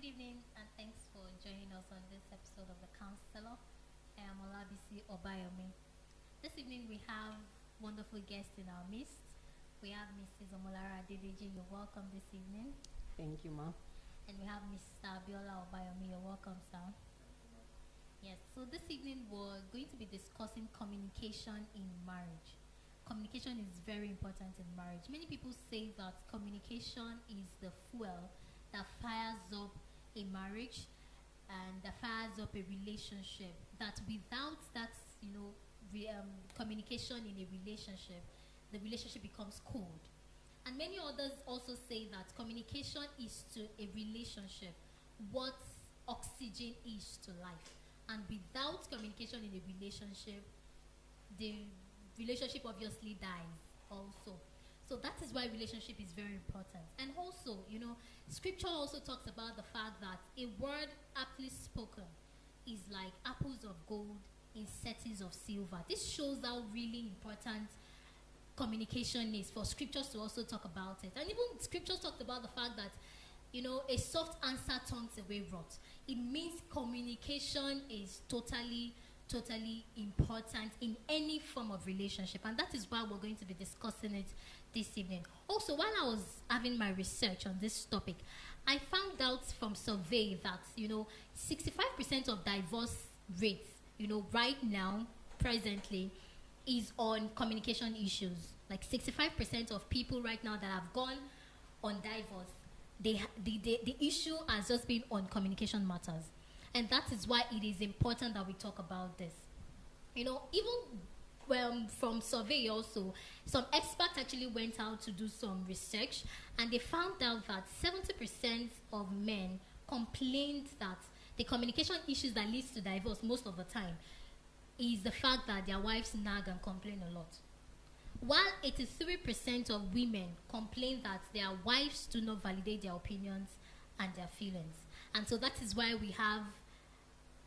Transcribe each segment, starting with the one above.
evening and thanks for joining us on this episode of TheCounselor. I am Olabisi Obayomi. This evening we have wonderful guests in our midst. We have Mrs. Omolara Adedeji. You're welcome this evening. Thank you, ma. And we have Mr. Abiola Obayomi. You're welcome, sir. Yes, so this evening we're going to be discussing communication in marriage. Communication is very important in marriage. Many people say that communication is the fuel that fires up a marriage and that fires up a relationship. That without that, communication in a relationship, the relationship becomes cold. And many others also say that communication is to a relationship what oxygen is to life. And without communication in a relationship, the relationship obviously dies also. So that is why relationship is very important. And also, scripture also talks about the fact that a word aptly spoken is like apples of gold in settings of silver. This shows how really important communication is for scriptures to also talk about it. And even scriptures talked about the fact that, a soft answer turns away wrath. It means communication is totally important in any form of relationship, and that is why we're going to be discussing it this evening. Also, while I was having my research on this topic, I found out from survey that 65% of divorce rates right now presently is on communication issues. Like 65% of people right now that have gone on divorce, the issue has just been on communication matters. And that is why it is important that we talk about this. Even from survey also, some experts actually went out to do some research, and they found out that 70% of men complained that the communication issues that leads to divorce most of the time is the fact that their wives nag and complain a lot. While 83% of women complain that their wives do not validate their opinions and their feelings. And so that is why we have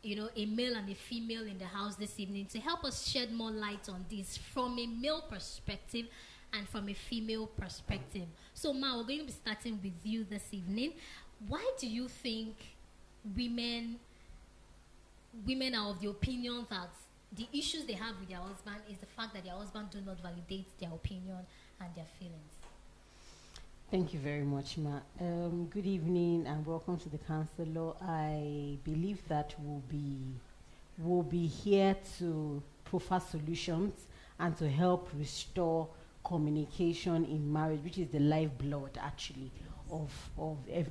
a male and a female in the house this evening to help us shed more light on this from a male perspective and from a female perspective. So, Ma, we're going to be starting with you this evening. Why do you think women are of the opinion that the issues they have with their husband is the fact that their husband do not validate their opinion and their feelings? Thank you very much, ma. Good evening and welcome to the counselor. I believe that we'll be here to provide solutions and to help restore communication in marriage, which is the lifeblood actually of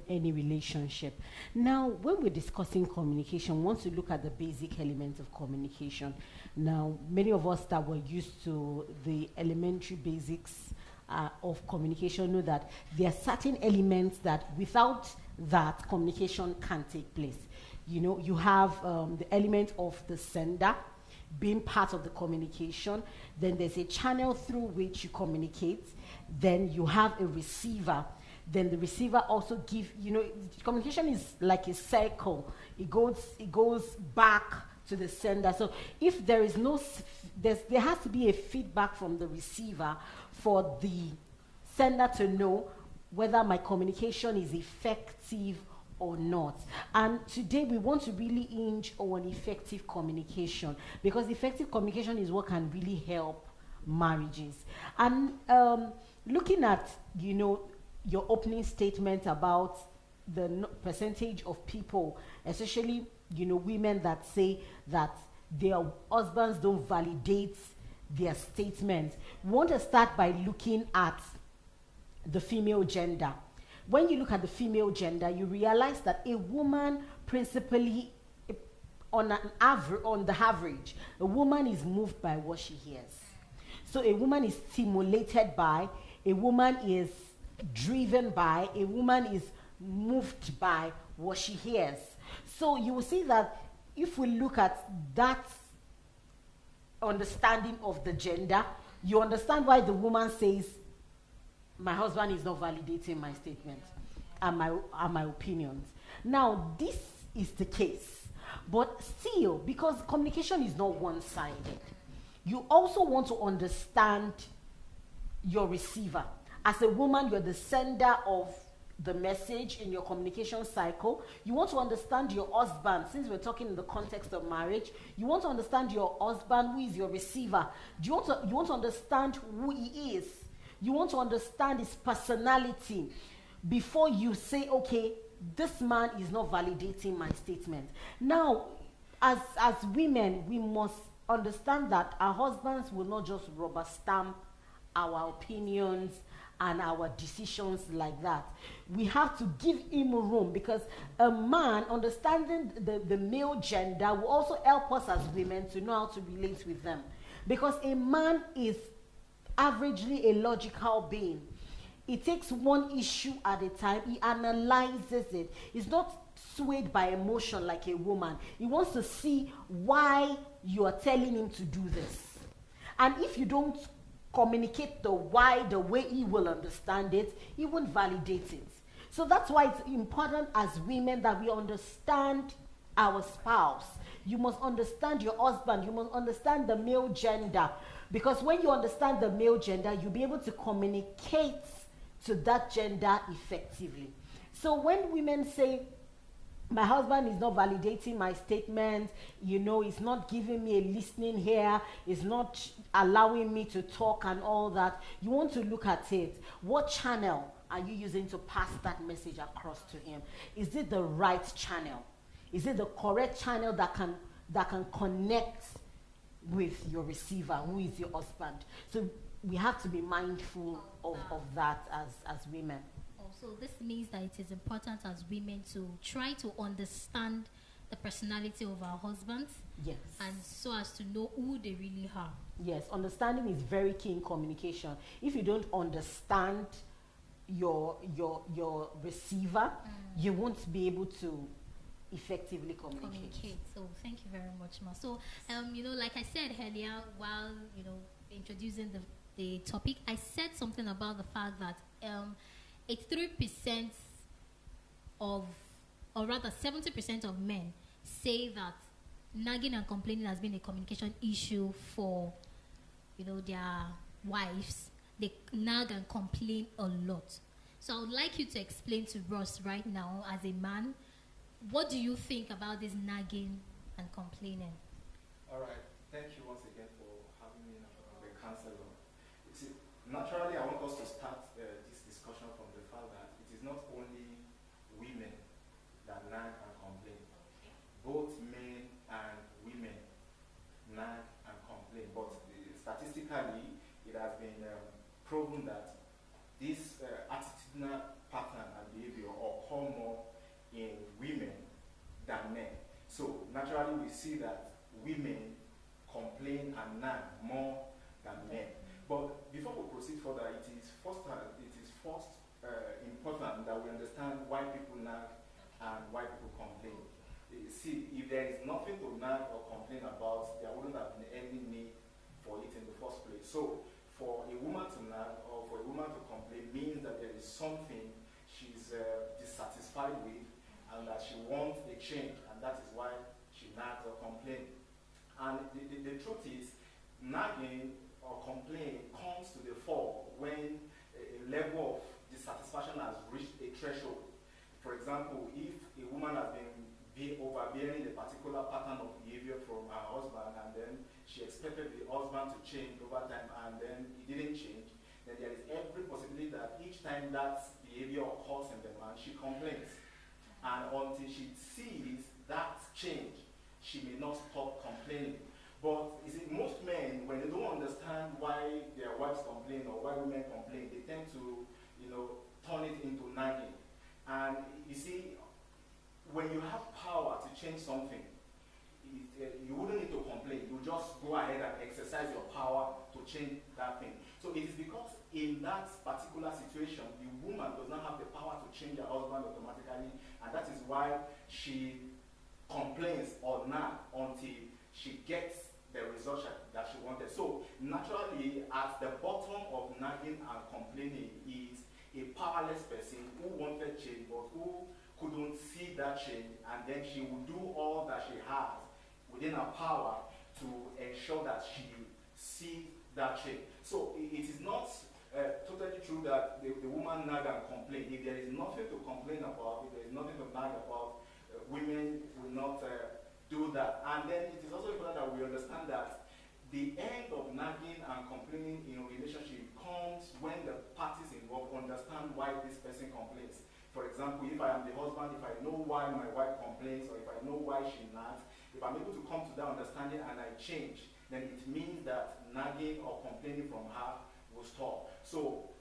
any relationship. Now, when we're discussing communication, we want to look at the basic elements of communication. Now, many of us that were used to the elementary basics of communication know that there are certain elements that without that communication can't take place. You have the element of the sender being part of the communication. Then there's a channel through which you communicate. Then you have a receiver. Then the receiver also gives, communication is like a circle. It goes back to the sender. So if there is there has to be a feedback from the receiver for the sender to know whether my communication is effective or not. And today we want to really hinge on effective communication, because effective communication is what can really help marriages. And looking at, your opening statement about the percentage of people, especially, women that say that their husbands don't validate their statements. We want to start by looking at the female gender. When you look at the female gender, you realize that a woman principally, on the average, a woman is moved by what she hears. So a woman is stimulated by, a woman is driven by, a woman is moved by what she hears. So you will see that if we look at that understanding of the gender, you understand why the woman says, my husband is not validating my statement and my opinions. Now, this is the case, but still, because communication is not one-sided, you also want to understand your receiver. As a woman, you're the sender of the message in your communication cycle. You want to understand your husband, since we're talking in the context of marriage. You want to understand your husband, who is your receiver. You want to understand who he is. You want to understand his personality before you say, okay, this man is not validating my statement. Now, as women, we must understand that our husbands will not just rubber stamp our opinions and our decisions like that. We have to give him room, because a man understanding the male gender will also help us as women to know how to relate with them. Because a man is averagely a logical being. He takes one issue at a time, he analyzes it. He's not swayed by emotion like a woman. He wants to see why you are telling him to do this. And if you don't communicate the why the way he will understand it, he won't validate it. So that's why it's important as women that we understand our spouse. You must understand your husband. You must understand the male gender. Because when you understand the male gender, you'll be able to communicate to that gender effectively. So when women say, my husband is not validating my statement, he's not giving me a listening ear, he's not allowing me to talk and all that, you want to look at it. What channel are you using to pass that message across to him? Is it the right channel? Is it the correct channel that can connect with your receiver, who is your husband? So we have to be mindful of that as women. So this means that it is important as women to try to understand the personality of our husbands. Yes. And so as to know who they really are. Yes, understanding is very key in communication. If you don't understand your receiver, you won't be able to effectively communicate. So thank you very much, Ma. So like I said earlier, while introducing the topic, I said something about the fact that 83% or rather 70% of men say that nagging and complaining has been a communication issue for, their wives. They nag and complain a lot. So I would like you to explain to us right now, as a man, what do you think about this nagging and complaining? All right. Thank you once again for having me on the counselor. See, naturally, I want us to start this discussion from the fact that it is not only women that nag and complain. Okay. Both men and women nag and complain. But statistically, it has been proven that this attitudinal pattern and behavior occur more in women than men. So naturally, we see that women complain and nag more than men. But before we proceed further, it is first important that we understand why people nag and why people complain. See, if there is nothing to nag or complain about, there wouldn't have been any need for it in the first place. So, for a woman to nag or for a woman to complain means that there is something she's dissatisfied with and that she wants a change, and that is why she nags or complains. And the truth is, nagging or complaint comes to the fore when a level of dissatisfaction has reached a threshold. For example, if a woman has been overbearing a particular pattern of behavior from her husband, and then she expected the husband to change over time, and then he didn't change, then there is every possibility that each time that behavior occurs in the man, she complains. And until she sees that change, she may not stop complaining. But you see, most men, when they don't understand why their wives complain or why women complain, they tend to, turn it into nagging. And you see, when you have power to change something, you wouldn't need to complain. You just go ahead and exercise your power to change that thing. So it is because in that particular situation, the woman does not have the power to change her husband automatically, and that is why she complains or nag until she gets the result that she wanted. So naturally, at the bottom of nagging and complaining is a powerless person who wanted change but who couldn't see that change, and then she will do all that she has within her power to ensure that she sees that change. So it is not Totally true that the woman nag and complain. If there is nothing to complain about, if there is nothing to nag about, women will not do that. And then it is also important that we understand that the end of nagging and complaining in a relationship comes when the parties involved understand why this person complains. For example, if I am the husband, if I know why my wife complains, or if I know why she nags, if I'm able to come to that understanding and I change, then it means that nagging or complaining from her will stop. So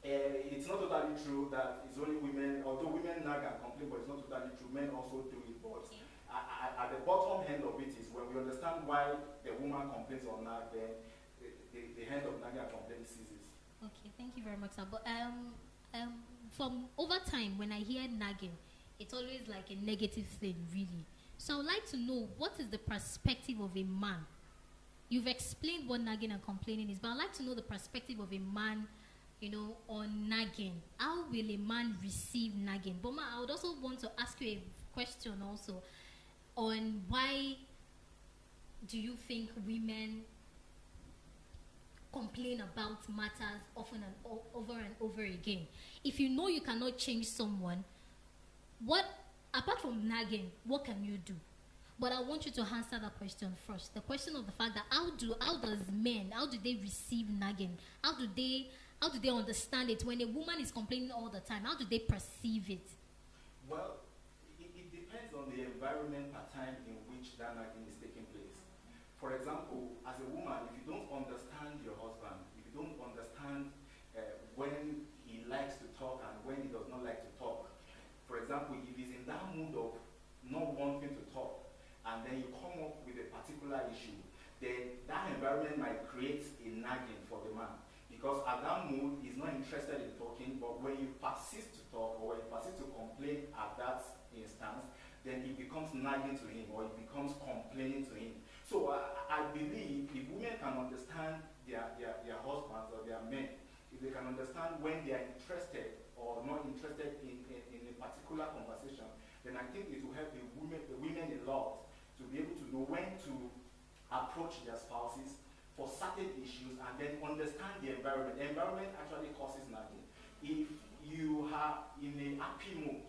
it's not totally true that it's only women, although women nag and complain, but it's not totally true. Men also do it. But at the bottom end of it is when we understand why the woman complains or nag, then the end of nagging and complaining ceases. Okay, thank you very much, sir. But from over time, when I hear nagging, it's always like a negative thing, really. So I would like to know, what is the perspective of a man? You've explained what nagging and complaining is, but I'd like to know the perspective of a man, on nagging. How will a man receive nagging? But I would also want to ask you a question also on why do you think women complain about matters often and over again? If you know you cannot change someone, apart from nagging, what can you do? But I want you to answer that question first. The question of the fact that how do they receive nagging? How do they understand it? When a woman is complaining all the time, how do they perceive it? Well, it depends on the environment at time in which that nagging is taking place. For example, as a woman, if you don't understand your husband, if you don't understand when he likes to talk and when he does not like to talk, for example, if he's in that mood of not wanting to talk, and then you come up with a particular issue, then that environment might create a nagging for the man. Because at that mood, he's not interested in talking, but when you persist to talk, or when you persist to complain at that instance, then it becomes nagging to him, or it becomes complaining to him. So I believe if women can understand their husbands or their men, if they can understand when they are interested or not interested in a particular conversation, then I think it will help the women a lot to be able to know when to approach their spouses for certain issues and then understand the environment. The environment actually causes nagging. If you are in a happy mood,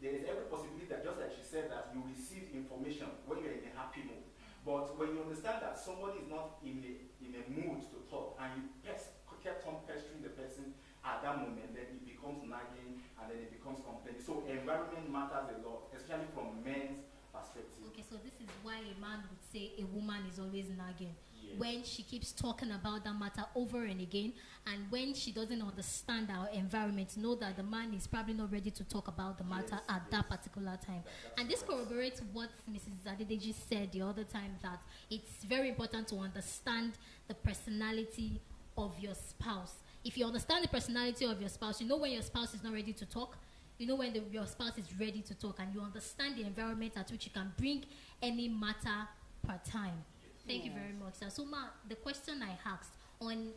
there is every possibility that, just like she said, that you receive information when you're in a happy mood. But when you understand that somebody is not in a mood to talk and you kept on pestering the person at that moment, then it becomes nagging and then it becomes complaining. So environment matters a lot, especially from men's perspective. Okay, so this is why a man would say a woman is always nagging. Yes. When she keeps talking about that matter over and again, and when she doesn't understand our environment, know that the man is probably not ready to talk about the matter at that particular time. And this corroborates what Mrs. Adedeji said the other time, that it's very important to understand the personality of your spouse. If you understand the personality of your spouse, you know when your spouse is not ready to talk, you know when your spouse is ready to talk, and you understand the environment at which you can bring any matter per time. Thank you very much, sir. So, the question I asked on,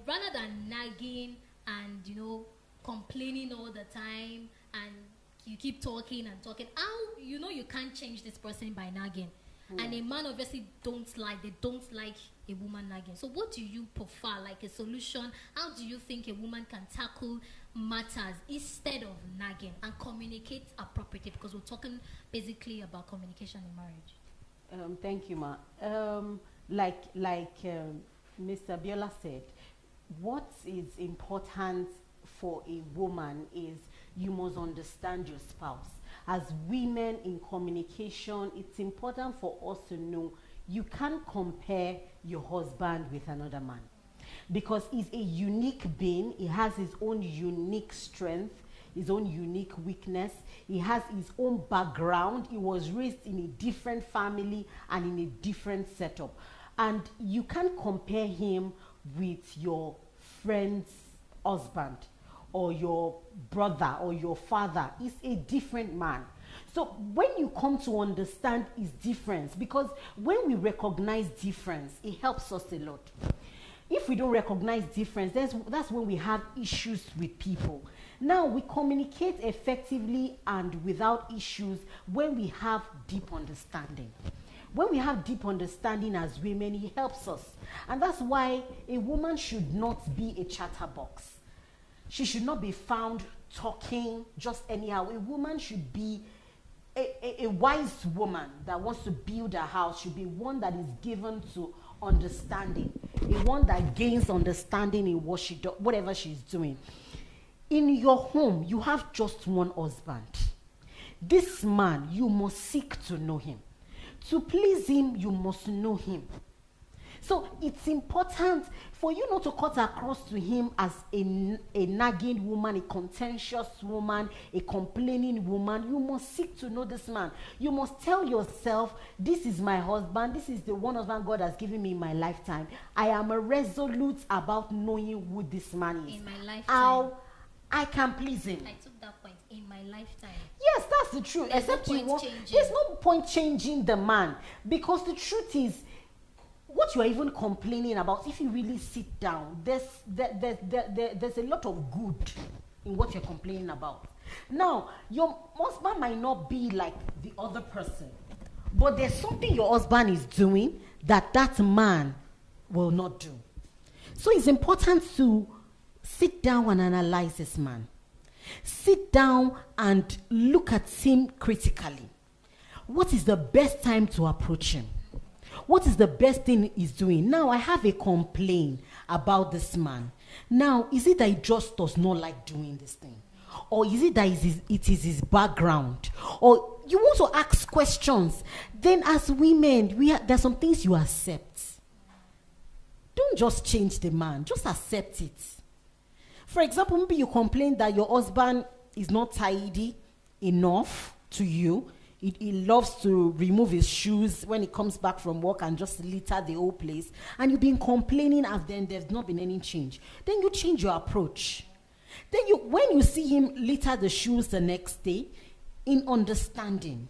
rather than nagging and, complaining all the time, and you keep talking and talking, how, you can't change this person by nagging. And a man obviously they don't like a woman nagging. So what do you prefer, like a solution? How do you think a woman can tackle matters instead of nagging and communicate appropriately? Because we're talking basically about communication in marriage. Thank you, Ma. Like Mr. Biola said, what is important for a woman is you must understand your spouse. As women in communication, it's important for us to know you can't compare your husband with another man, because he's a unique being. He has his own unique strength, his own unique weakness. He has his own background. He was raised in a different family and in a different setup. And you can't compare him with your friend's husband or your brother or your father. He's a different man. So when you come to understand his difference, because when we recognize difference, it helps us a lot. If we don't recognize difference, that's when we have issues with people. Now, we communicate effectively and without issues when we have deep understanding. When we have deep understanding as women, it helps us. And that's why a woman should not be a chatterbox. She should not be found talking just anyhow. A woman should be a wise woman that wants to build a house, should be one that is given to understanding, a one that gains understanding in what she does, whatever she's doing. In your home, you have just one husband. This man, you must seek to know him. To please him, you must know him. So it's important for you not to cut across to him as a nagging woman, a contentious woman, a complaining woman. You must seek to know this man. You must tell yourself, this is my husband. This is the one husband God has given me in my lifetime. I am resolute about knowing who this man is. In my lifetime. How I can please him. I took that point. In my lifetime. Yes, that's the truth. There's Except no you point want. changing. There's no point changing the man, because the truth is, what you are even complaining about, if you really sit down, there's a lot of good in what you're complaining about. Now, your husband might not be like the other person, but there's something your husband is doing that man will not do. So it's important to sit down and analyze this man. Sit down and look at him critically. What is the best time to approach him? What is the best thing he's doing? Now, I have a complaint about this man. Now, is it that he just does not like doing this thing? Or is it that it is his background? Or you want to ask questions. Then as women, there's some things you accept. Don't just change the man. Just accept it. For example, maybe you complain that your husband is not tidy enough to you. He loves to remove his shoes when he comes back from work and just litter the whole place. And you've been complaining, and then there's not been any change. Then you change your approach. Then when you see him litter the shoes the next day, in understanding,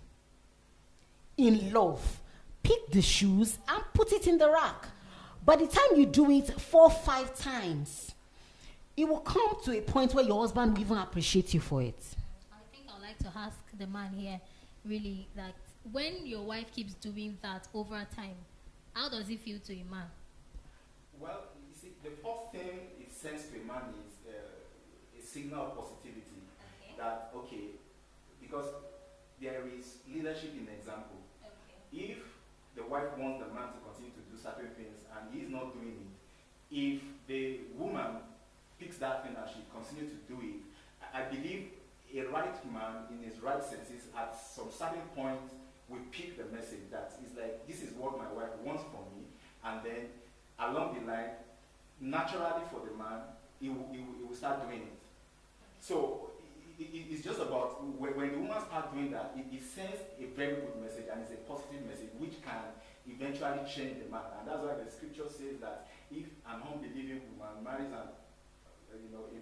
in love, pick the shoes and put it in the rack. By the time you do it 4 or 5 times, it will come to a point where your husband will even appreciate you for it. I think I'd like to ask the man here, really, that when your wife keeps doing that over time, how does it feel to a man? Well, you see, the first thing it sends to a man is a signal of positivity. Okay. That, okay, because there is leadership in example. Okay. If the wife wants the man to continue to do certain things and he's not doing it, if the woman picks that thing and she continues to do it, I believe a right man in his right senses at some certain point will pick the message that is like, this is what my wife wants from me, and then along the line, naturally for the man, he will start doing it. So it's just about when the woman starts doing that, it sends a very good message, and it's a positive message which can eventually change the man. And that's why the scripture says that if an unbelieving woman marries a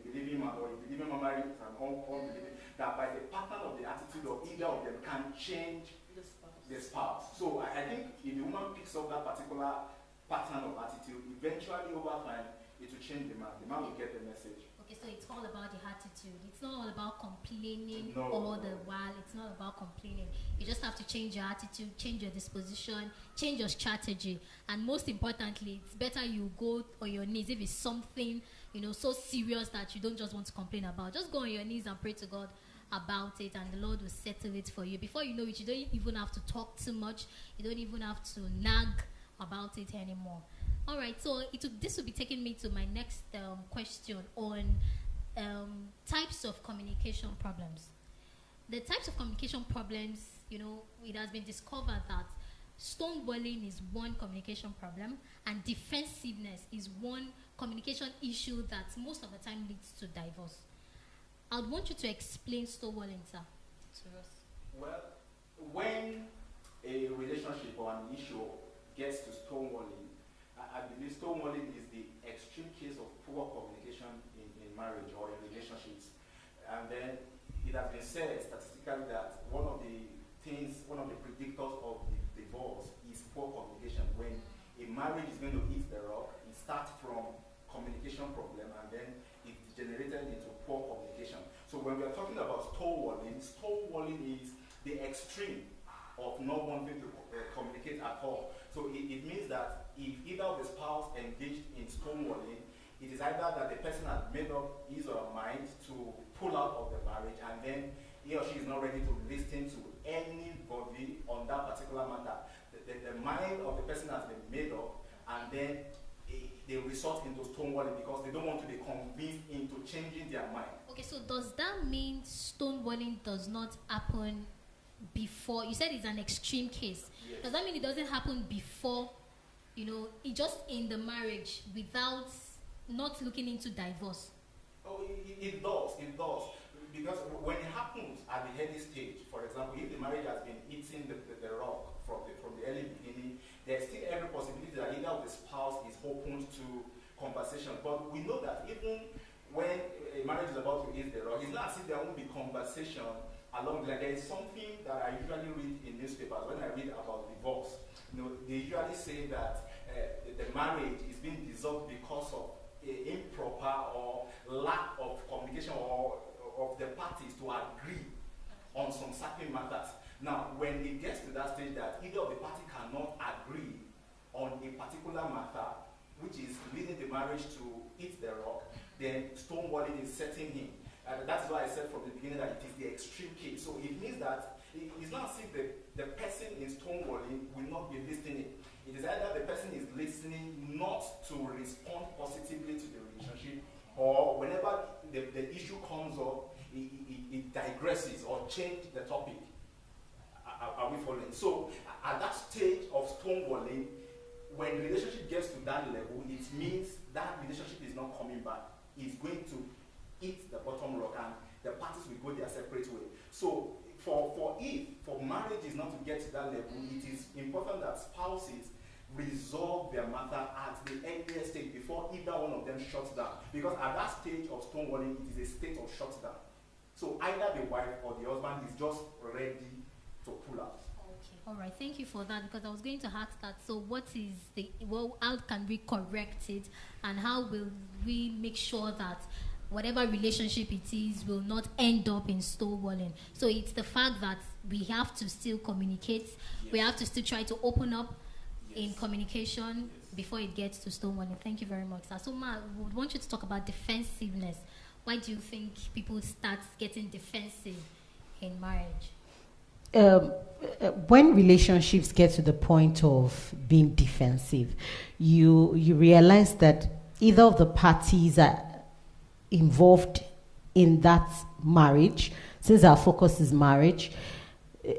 believing man, or a believing man marries an unbelieving, that by the pattern of the attitude of either of them can change the spouse. So I think if the woman picks up that particular pattern of attitude, eventually over time it will change the man. The man will get the message. Okay, so it's all about the attitude. It's not all about complaining all the while. It's not about complaining. You just have to change your attitude, change your disposition, change your strategy. And most importantly, it's better you go on your knees if it's something, so serious that you don't just want to complain about. Just go on your knees and pray to God about it, and the Lord will settle it for you. Before you know it, you don't even have to talk too much. You don't even have to nag about it anymore. All right, so this will be taking me to my next question on types of communication problems. The types of communication problems, it has been discovered that stonewalling is one communication problem, and defensiveness is one communication issue that most of the time leads to divorce. I would want you to explain stonewalling, sir, to us. Well, when a relationship or an issue gets to stonewalling, I believe stonewalling is the extreme case of poor communication in marriage or in relationships. And then it has been said statistically that one of the predictors of the divorce is poor communication. When a marriage is going to hit the rock, it starts from communication problem, and then it degenerated into poor communication. So when we are talking about stonewalling is the extreme of not wanting to communicate at all. So it means that if either of the spouse engaged in stonewalling, it is either that the person has made up his or her mind to pull out of the marriage, and then he or she is not ready to listen to anybody on that particular matter. The mind of the person has been made up, and then they resort into stonewalling because they don't want to be convinced into changing their mind. Okay, so does that mean stonewalling does not happen before? You said it's an extreme case. Yes. Does that mean it doesn't happen before, it just in the marriage without not looking into divorce? Oh, it does. Because when it happens at the early stage, for example, if the marriage has been eating the rock from the early beginning, there's still every possibility that either of the spouse is open to conversation. But we know that even when a marriage is about to eat the rock, it's not as if there won't be conversation along the line. There is something that I usually read in newspapers when I read about divorce. They usually say that the marriage is being dissolved because of improper or lack of communication or of the parties to agree on some certain matters. Now, when it gets to that stage that either of the party cannot agree on a particular matter, which is leading the marriage to hit the rock, then stonewalling is setting in. That's why I said from the beginning that it is the extreme case. So it means that it's not as if the person in stonewalling will not be listening. It is either the person is listening not to respond positively to the relationship, or whenever the issue comes up, it digresses or changes the topic. Are we following? So at that stage of stonewalling, when the relationship gets to that level, it means that relationship is not coming back. It's going to hit the bottom rock, and the parties will go their separate way. So for marriage is not to get to that level, it is important that spouses resolve their matter at the earliest stage before either one of them shuts down. Because at that stage of stonewalling, it is a state of shutdown. So either the wife or the husband is just ready to pull out. Okay. All right. Thank you for that, because I was going to ask that. So how can we correct it, and how will we make sure that whatever relationship it is will not end up in stonewalling? So it's the fact that we have to still communicate. Yes. We have to still try to open up in communication before it gets to stonewalling. Thank you very much, sir. So, Ma, we would want you to talk about defensiveness. Why do you think people start getting defensive in marriage? When relationships get to the point of being defensive, you realize that either of the parties are involved in that marriage, since our focus is marriage,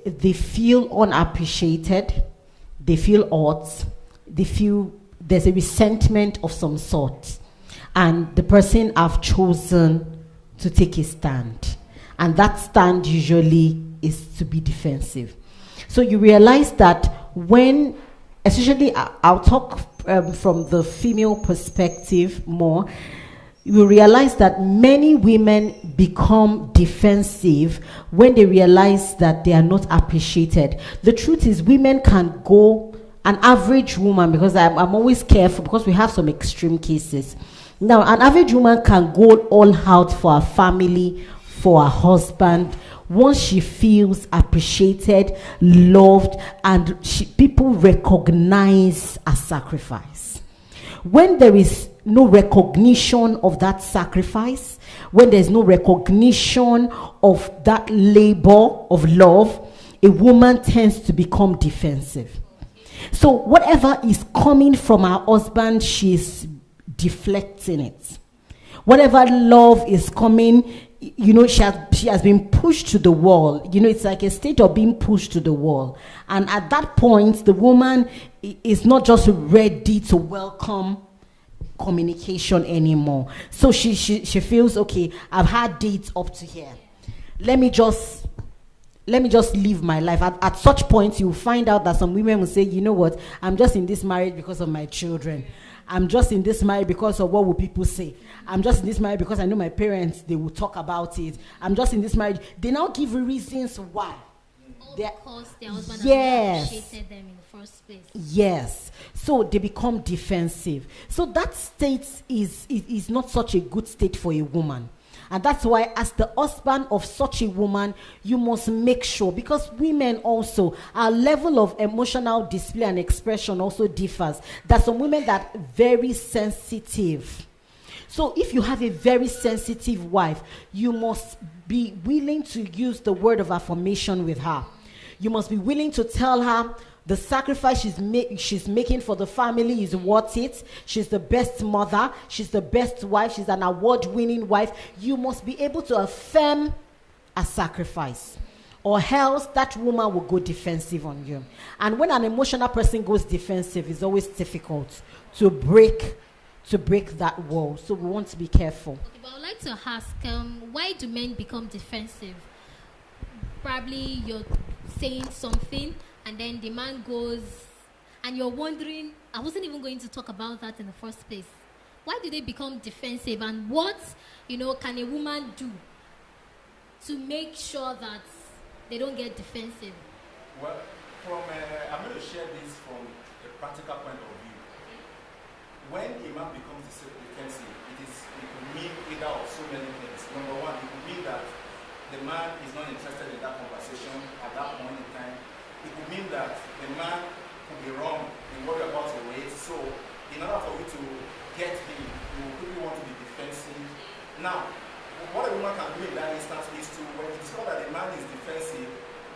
they feel unappreciated, they feel odds, they feel there's a resentment of some sort, and the person have chosen to take a stand, and that stand usually is to be defensive. So you realize that when, especially I'll talk from the female perspective more, you realize that many women become defensive when they realize that they are not appreciated. The truth is, women can go, an average woman, because I'm always careful because we have some extreme cases. Now, an average woman can go all out for her family, for her husband, once she feels appreciated, loved, and people recognize a sacrifice. When there is no recognition of that sacrifice, when there's no recognition of that labor of love, a woman tends to become defensive. So whatever is coming from her husband, she's deflecting it. Whatever love is coming, she has been pushed to the wall. It's like a state of being pushed to the wall. And at that point, the woman is not just ready to welcome communication anymore. So she feels, okay, I've had dates up to here. Let me just live my life. At such point, you find out that some women will say, you know what, I'm just in this marriage because of my children. I'm just in this marriage because of what will people say. I'm just in this marriage because I know my parents, they will talk about it. I'm just in this marriage. They now give reasons why. Because their husband has appreciated them in the first place. Yes. So they become defensive. So that state is not such a good state for a woman. And that's why, as the husband of such a woman, you must make sure, because women also, our level of emotional display and expression also differs. There's some women that are very sensitive. So if you have a very sensitive wife, you must be willing to use the word of affirmation with her. You must be willing to tell her the sacrifice she's making for the family is worth it. She's the best mother. She's the best wife. She's an award-winning wife. You must be able to affirm a sacrifice, or else that woman will go defensive on you. And when an emotional person goes defensive, it's always difficult to break that wall. So we want to be careful. Okay, but I would like to ask, why do men become defensive? Probably you're saying something, and then the man goes, and you're wondering, I wasn't even going to talk about that in the first place. Why do they become defensive? And what, can a woman do to make sure that they don't get defensive? Well, I'm going to share this from a practical point of view. When a man becomes defensive, it could mean either of so many things. Number one, it could mean that the man is not interested in that conversation at that point in time. It could mean that the man could be wrong in what you're about to raise. So, in order for you to get him, you really want to be defensive. Now, what a woman can do in that instance is to, when you discover that the man is defensive,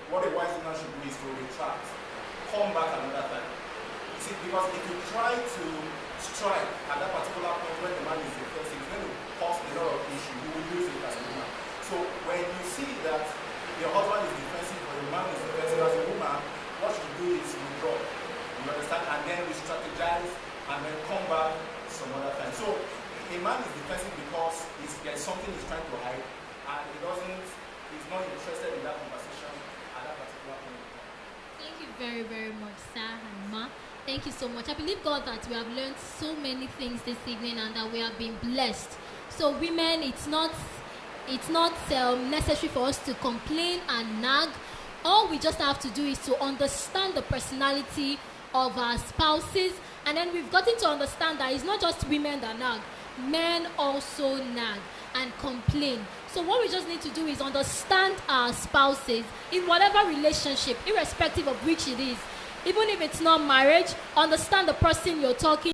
what a wise woman should do is to retract, come back another time. You see, because if you try to strike at that particular point when the man is defensive, it's going to cause a lot of issues. You will lose it as a woman. So when you see that your husband is defensive or the man is defensive as a woman, what you do is withdraw. You understand? And then we strategize and then come back some other time. So a man is defensive because there's something he's trying to hide, and he's not interested in that conversation at that particular point. Thank you very, very much, sir and ma. Thank you so much. I believe, God, that we have learned so many things this evening and that we have been blessed. So women, it's not necessary for us to complain and nag. All we just have to do is to understand the personality of our spouses, and then we've gotten to understand that it's not just women that nag. Men also nag and complain. So what we just need to do is understand our spouses in whatever relationship, irrespective of which it is. Even if it's not marriage, understand the person you're talking